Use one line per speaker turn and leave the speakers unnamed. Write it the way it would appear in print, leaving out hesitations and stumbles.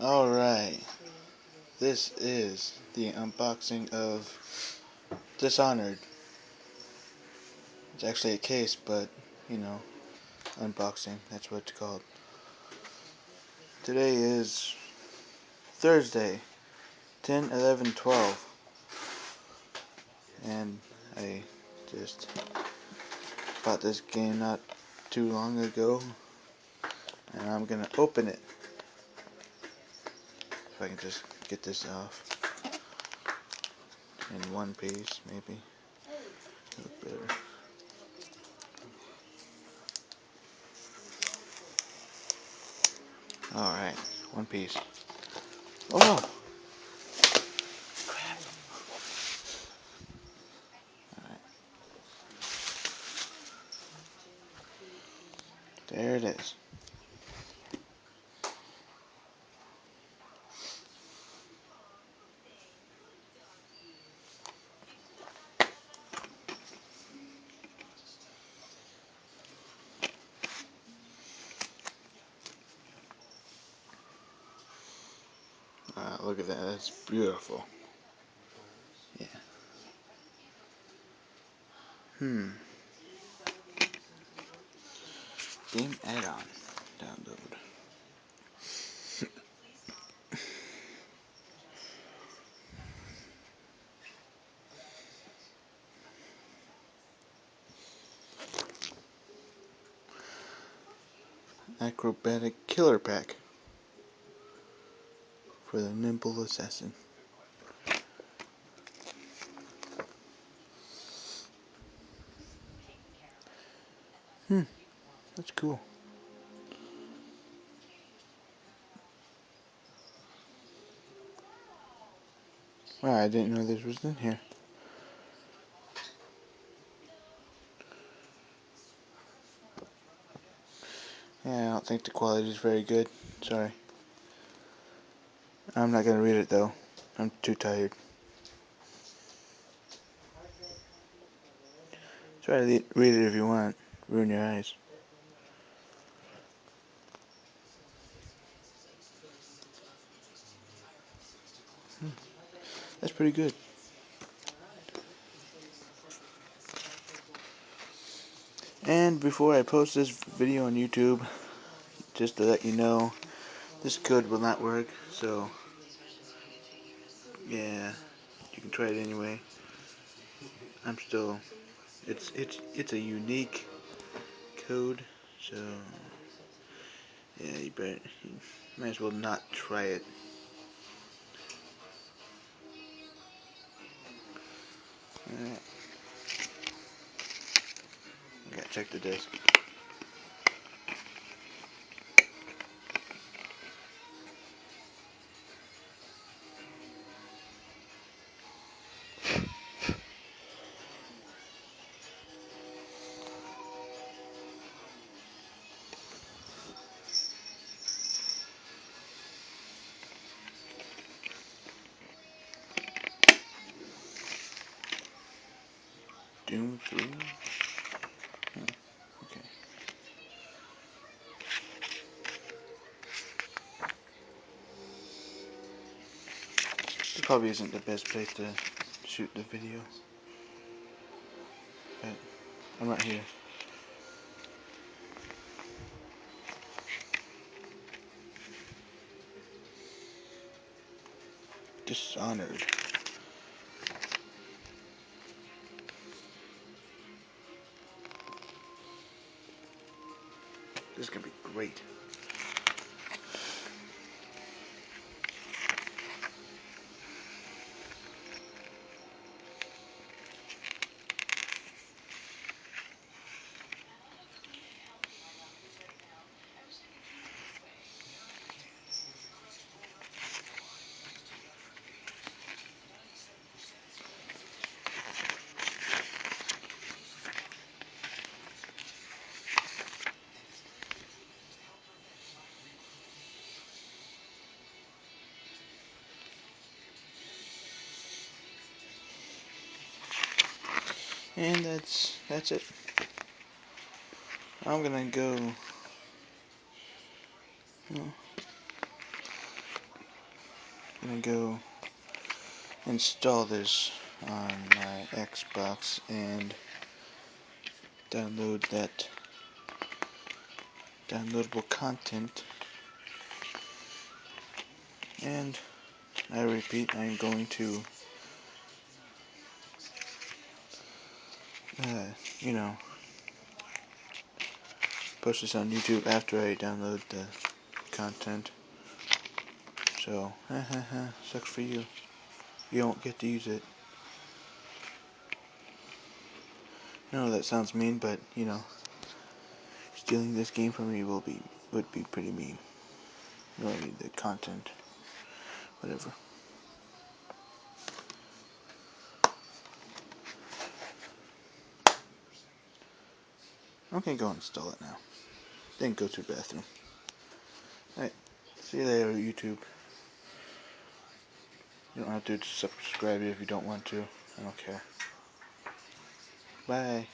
Alright, this is the unboxing of Dishonored. It's actually a case, but, unboxing, that's what it's called. Today is Thursday, 10/11/12, and I just bought this game not too long ago, and I'm gonna open it. If I can just get this off in one piece, maybe. Look better. Alright, one piece. Oh! Crap. Alright. There it is. Look at that, that's beautiful. Yeah. Game add-on. Download. Acrobatic Killer Pack for the Nimble Assassin. That's cool. Wow, I didn't know this was in here. Yeah, I don't think the quality is very good. Sorry. I'm not gonna read it though. I'm too tired. Try to read it if you want. Ruin your eyes. That's pretty good. And before I post this video on YouTube, just to let you know, this code will not work, so yeah, you can try it anyway. I'm still, it's a unique code, so yeah, you might as well not try it. Alright, I gotta check the disc. Doom 3? Okay. This probably isn't the best place to shoot the video, but I'm right here. Dishonored. This is gonna be great. And that's it. I'm gonna go. gonna go install this on my Xbox and download that downloadable content. And I repeat, I'm going to, you know, post this on YouTube after I download the content. So, sucks for you. You don't get to use it. No, that sounds mean, but you know, stealing this game from me would be pretty mean. You don't need the content. Whatever. Okay, go install it now. Then go to the bathroom. Alright, see you later, YouTube. You don't have to subscribe if you don't want to. I don't care. Bye.